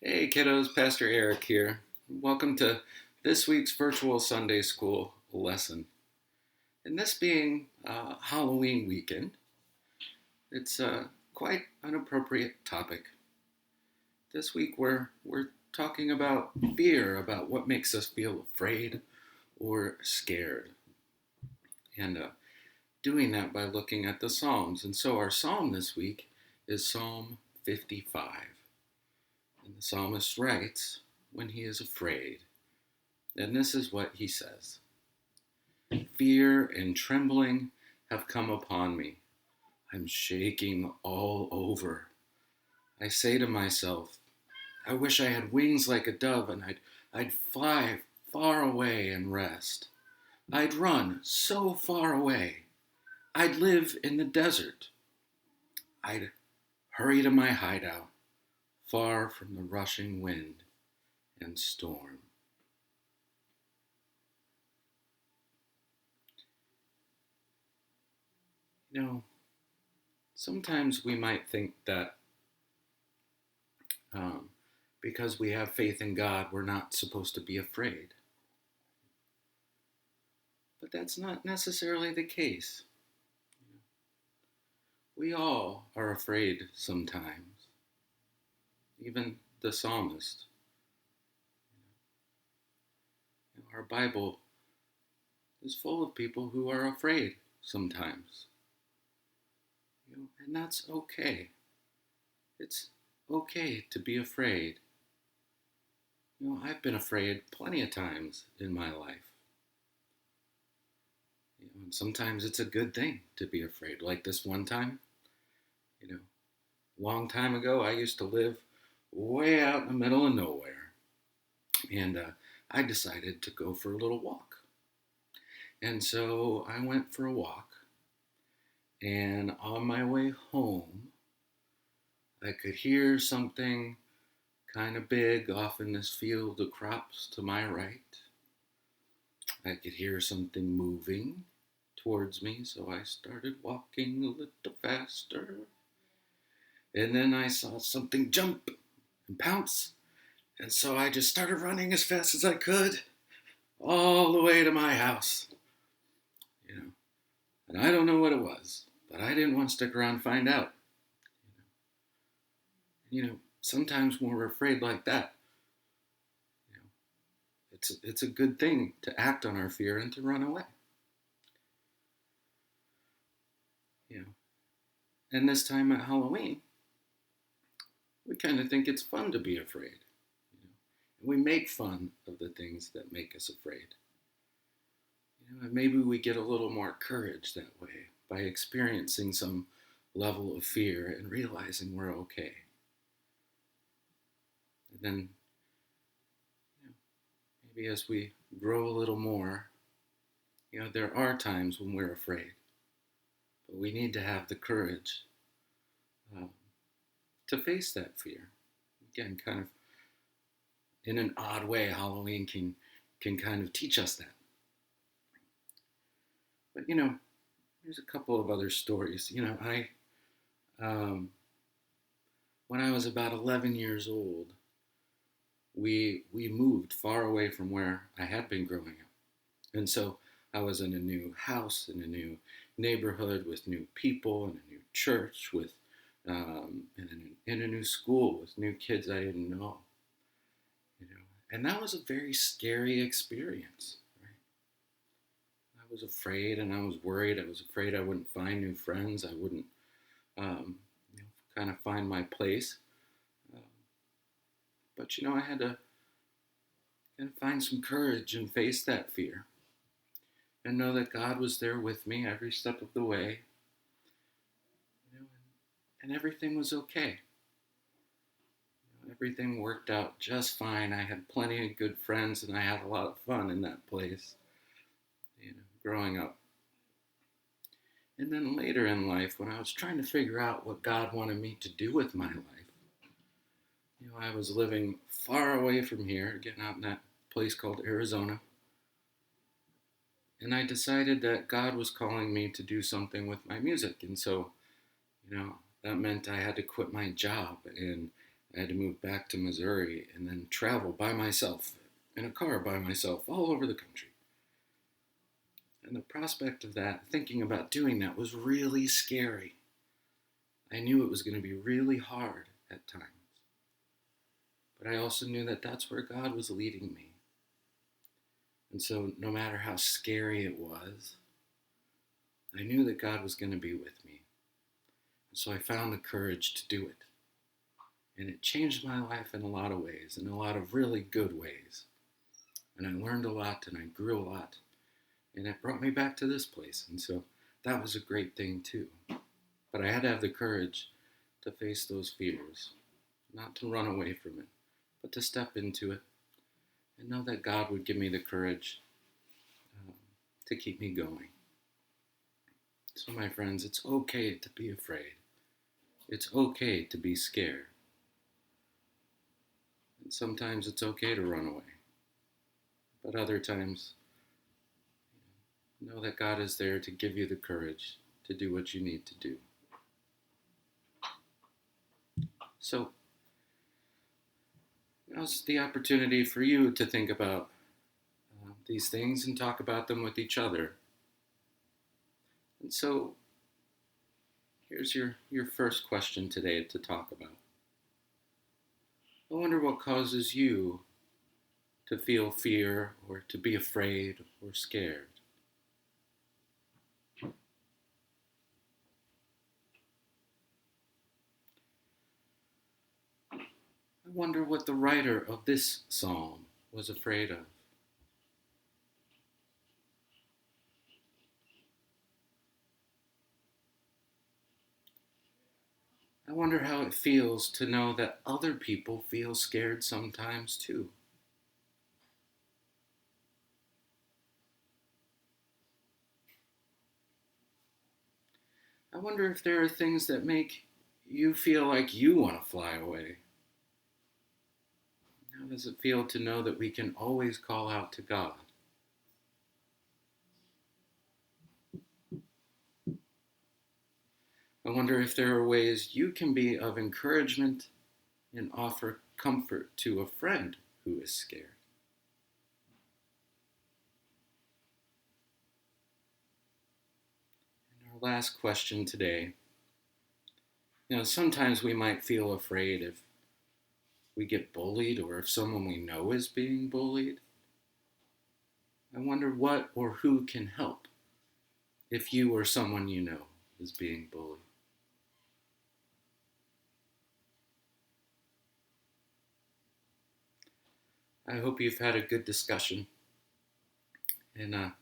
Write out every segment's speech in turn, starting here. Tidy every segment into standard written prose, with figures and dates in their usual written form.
Hey kiddos, Pastor Eric here. Welcome to this week's virtual Sunday school lesson. And this being Halloween weekend, it's quite an appropriate topic. This week we're talking about fear, about what makes us feel afraid or scared, and doing that by looking at the Psalms. And so our psalm this week is Psalm 55. And the psalmist writes when he is afraid. And this is what he says: Fear and trembling have come upon me. I'm shaking all over. I say to myself, I wish I had wings like a dove and I'd fly far away and rest. I'd run so far away. I'd live in the desert. I'd hurry to my hideout, far from the rushing wind and storm. You know, sometimes we might think that um, because we have faith in God, we're not supposed to be afraid. But that's not necessarily the case. We all are afraid sometimes. Even the psalmist. Our Bible is full of people who are afraid sometimes. And that's okay. It's okay to be afraid. I've been afraid plenty of times in my life. And sometimes it's a good thing to be afraid. Like this one time, long time ago, I used to live way out in the middle of nowhere. And I decided to go for a little walk. And so I went for a walk. And on my way home, I could hear something kind of big off in this field of crops to my right. I could hear something moving towards me, so I started walking a little faster. And then I saw something jump and pounce, and so I just started running as fast as I could all the way to my house. And I don't know what it was, but I didn't want to stick around and find out. Sometimes when we're afraid like that, it's a good thing to act on our fear and to run away. And this time at Halloween, we kind of think it's fun to be afraid. And we make fun of the things that make us afraid. And maybe we get a little more courage that way by experiencing some level of fear and realizing we're okay. And then maybe as we grow a little more, there are times when we're afraid, but we need to have the courage to face that fear. Again, kind of in an odd way, Halloween can kind of teach us that. But there's a couple of other stories. I when I was about 11 years old, we moved far away from where I had been growing up. And so I was in a new house, in a new neighborhood with new people, in a new church, in a new school with new kids I didn't know. And that was a very scary experience. Right? I was afraid and I was worried. I was afraid I wouldn't find new friends. I wouldn't kind of find my place. But I had to kind of find some courage and face that fear. And know that God was there with me every step of the way. And everything was okay. Everything worked out just fine. I had plenty of good friends and I had a lot of fun in that place, growing up. And then later in life, when I was trying to figure out what God wanted me to do with my life, I was living far away from here, getting out in that place called Arizona. And I decided that God was calling me to do something with my music. And so, that meant I had to quit my job and I had to move back to Missouri and then travel by myself in a car by myself all over the country. And the prospect of that, thinking about doing that, was really scary. I knew it was going to be really hard at times. But I also knew that that's where God was leading me. And so no matter how scary it was, I knew that God was going to be with me. And so I found the courage to do it. And it changed my life in a lot of ways, in a lot of really good ways. And I learned a lot and I grew a lot. And it brought me back to this place. And so that was a great thing too. But I had to have the courage to face those fears, not to run away from it, but to step into it and know that God would give me the courage to keep me going. So my friends, it's okay to be afraid. It's okay to be scared. And sometimes it's okay to run away. But other times, know that God is there to give you the courage to do what you need to do. So, now's the opportunity for you to think about these things and talk about them with each other. And so, here's your first question today to talk about. I wonder what causes you to feel fear or to be afraid or scared. I wonder what the writer of this psalm was afraid of. I wonder how it feels to know that other people feel scared sometimes too. I wonder if there are things that make you feel like you want to fly away. How does it feel to know that we can always call out to God? I wonder if there are ways you can be of encouragement and offer comfort to a friend who is scared. And our last question today. Sometimes we might feel afraid if we get bullied or if someone we know is being bullied. I wonder what or who can help if you or someone you know is being bullied. I hope you've had a good discussion. And now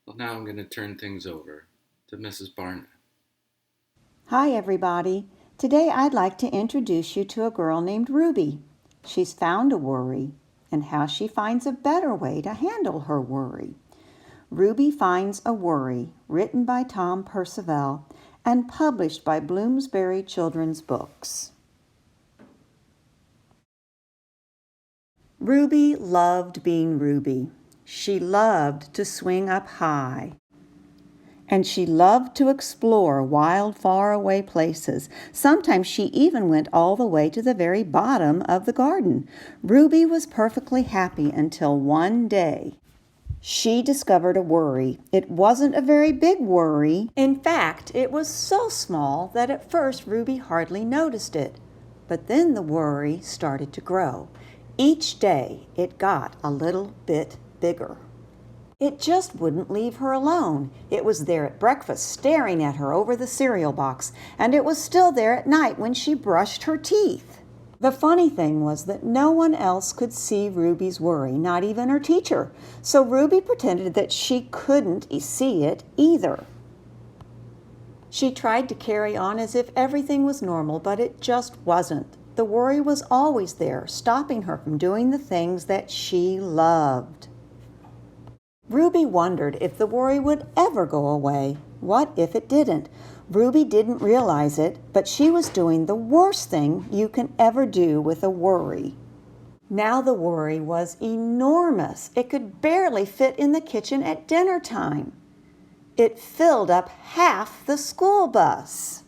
I'm going to turn things over to Mrs. Barnett. Hi, everybody. Today I'd like to introduce you to a girl named Ruby. She's found a worry and how she finds a better way to handle her worry. Ruby Finds a Worry, written by Tom Percival and published by Bloomsbury Children's Books. Ruby loved being Ruby. She loved to swing up high. And she loved to explore wild, far-away places. Sometimes she even went all the way to the very bottom of the garden. Ruby was perfectly happy until one day she discovered a worry. It wasn't a very big worry. In fact, it was so small that at first Ruby hardly noticed it. But then the worry started to grow. Each day it got a little bit bigger. It just wouldn't leave her alone. It was there at breakfast, staring at her over the cereal box, and it was still there at night when she brushed her teeth. The funny thing was that no one else could see Ruby's worry, not even her teacher, so Ruby pretended that she couldn't see it either. She tried to carry on as if everything was normal, but it just wasn't. The worry was always there, stopping her from doing the things that she loved. Ruby wondered if the worry would ever go away. What if it didn't? Ruby didn't realize it, but she was doing the worst thing you can ever do with a worry. Now the worry was enormous. It could barely fit in the kitchen at dinner time. It filled up half the school bus.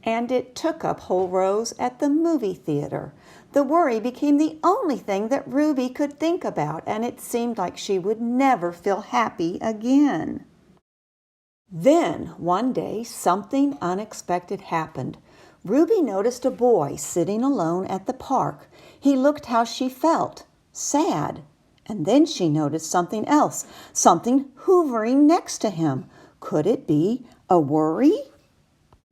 and it took up whole rows at the movie theater. The worry became the only thing that Ruby could think about, and it seemed like she would never feel happy again. Then, one day, something unexpected happened. Ruby noticed a boy sitting alone at the park. He looked how she felt, sad. And then she noticed something else, something hovering next to him. Could it be a worry?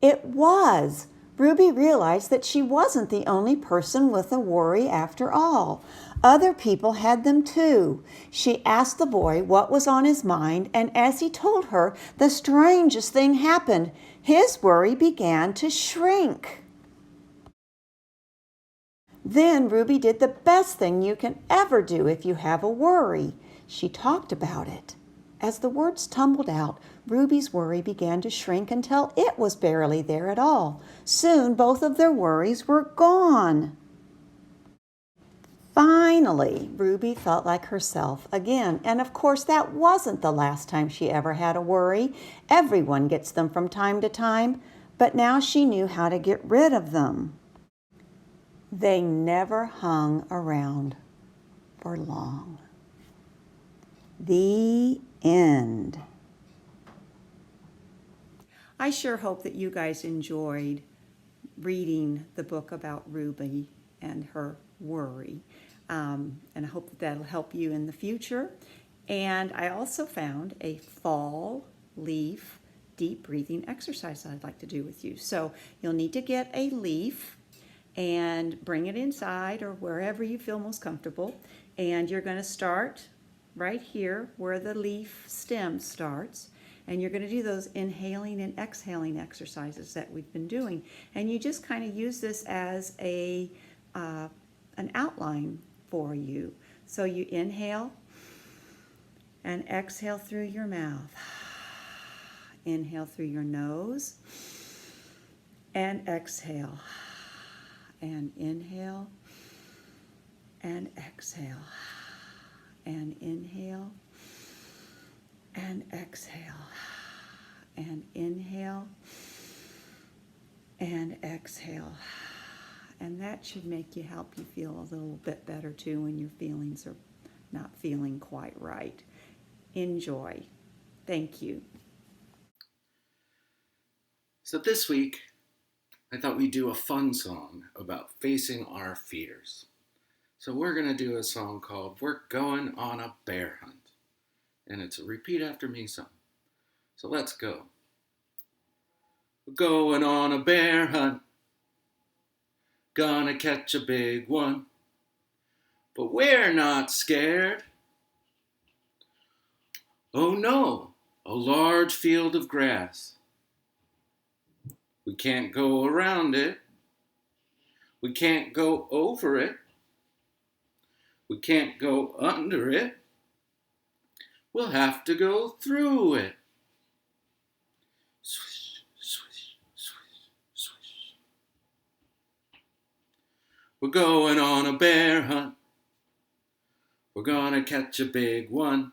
It was. Ruby realized that she wasn't the only person with a worry after all. Other people had them too. She asked the boy what was on his mind, and as he told her, the strangest thing happened. His worry began to shrink. Then Ruby did the best thing you can ever do if you have a worry. She talked about it. As the words tumbled out, Ruby's worry began to shrink until it was barely there at all. Soon both of their worries were gone. Finally, Ruby felt like herself again. And of course, that wasn't the last time she ever had a worry. Everyone gets them from time to time, but now she knew how to get rid of them. They never hung around for long. The end. I sure hope that you guys enjoyed reading the book about Ruby and her worry. And I hope that that'll help you in the future. And I also found a fall leaf deep breathing exercise that I'd like to do with you. So you'll need to get a leaf and bring it inside or wherever you feel most comfortable. And you're going to start right here where the leaf stem starts. And you're going to do those inhaling and exhaling exercises that we've been doing. And you just kind of use this as an outline for you. So you inhale and exhale through your mouth. Inhale through your nose and exhale. And inhale and exhale. And inhale and exhale, and inhale, and exhale. And that should help you feel a little bit better too when your feelings are not feeling quite right. Enjoy. Thank you. So this week, I thought we'd do a fun song about facing our fears. So we're going to do a song called We're Going on a Bear Hunt. And it's a repeat after me song. So let's go. We're going on a bear hunt. Gonna catch a big one. But we're not scared. Oh no, a large field of grass. We can't go around it. We can't go over it. We can't go under it. We'll have to go through it. Swish, swish, swish, swish. We're going on a bear hunt. We're gonna catch a big one.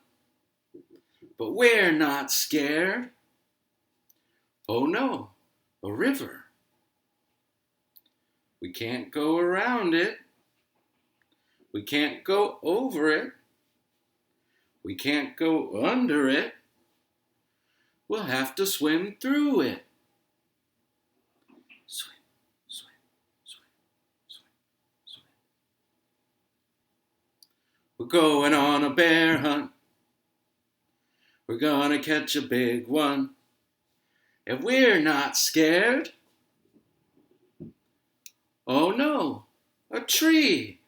But we're not scared. Oh no, a river. We can't go around it. We can't go over it. We can't go under it. We'll have to swim through it. Swim, swim, swim, swim, swim. We're going on a bear hunt. We're gonna catch a big one. And we're not scared. Oh no, a tree.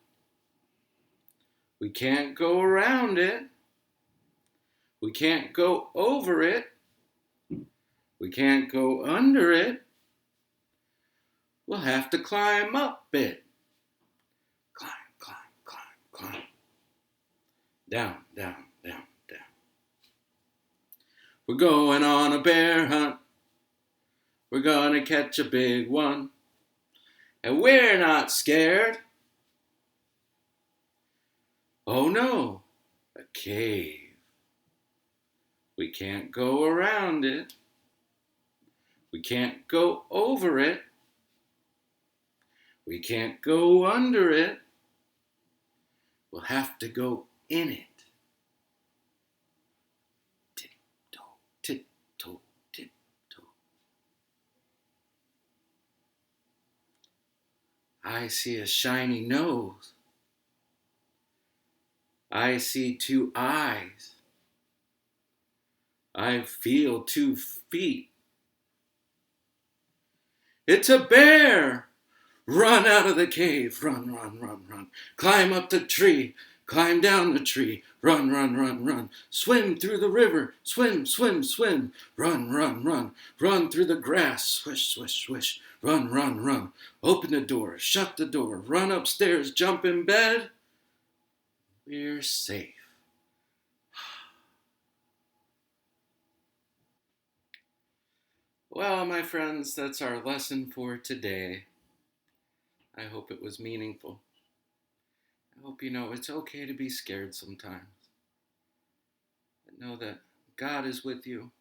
We can't go around it. We can't go over it. We can't go under it. We'll have to climb up it. Climb, climb, climb, climb. Down, down, down, down. We're going on a bear hunt. We're gonna catch a big one. And we're not scared. Oh no, a cave. We can't go around it. We can't go over it. We can't go under it. We'll have to go in it. Tiptoe, tiptoe, tiptoe. I see a shiny nose. I see 2 eyes. I feel 2 feet. It's a bear! Run out of the cave. Run, run, run, run. Climb up the tree. Climb down the tree. Run, run, run, run. Swim through the river. Swim, swim, swim. Run, run, run. Run through the grass. Swish, swish, swish. Run, run, run. Open the door. Shut the door. Run upstairs. Jump in bed. We're safe. Well, my friends, that's our lesson for today. I hope it was meaningful. I hope you know it's okay to be scared sometimes. But know that God is with you,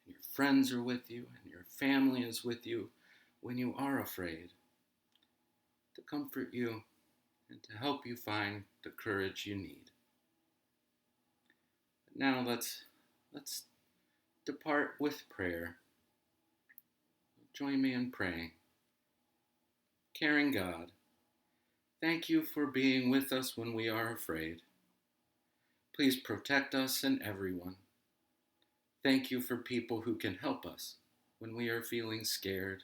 and your friends are with you, and your family is with you when you are afraid, to comfort you and to help you find the courage you need. But now let's depart with prayer. Join me in praying. Caring God, thank you for being with us when we are afraid. Please protect us and everyone. Thank you for people who can help us when we are feeling scared,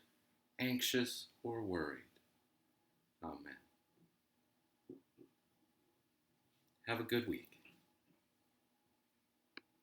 anxious, or worried. Amen. Have a good week.